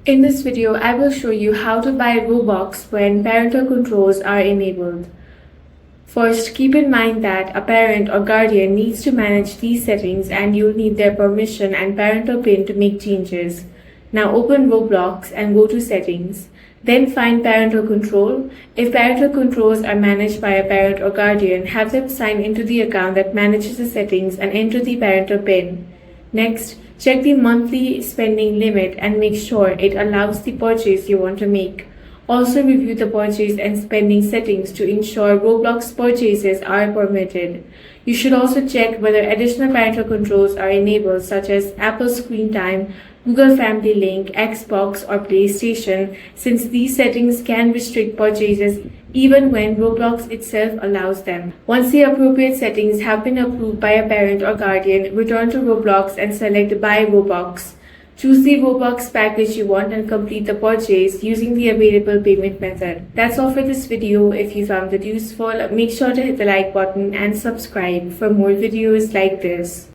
In this video, I will show you how to buy Robux when parental controls are enabled. First, keep in mind that a parent or guardian needs to manage these settings and you'll need their permission and parental PIN to make changes. Now open Roblox and go to Settings. Then find Parental Control. If parental controls are managed by a parent or guardian, have them sign into the account that manages the settings and enter the parental PIN. Next, check the monthly spending limit and make sure it allows the purchase you want to make. Also review the purchase and spending settings to ensure Roblox purchases are permitted. You should also check whether additional parental controls are enabled, such as Apple Screen Time, Google Family Link, Xbox, or PlayStation, since these settings can restrict purchases even when Roblox itself allows them. Once the appropriate settings have been approved by a parent or guardian, return to Roblox and select Buy Robux. Choose the Robux package you want and complete the purchase using the available payment method. That's all for this video. If you found it useful, make sure to hit the like button and subscribe for more videos like this.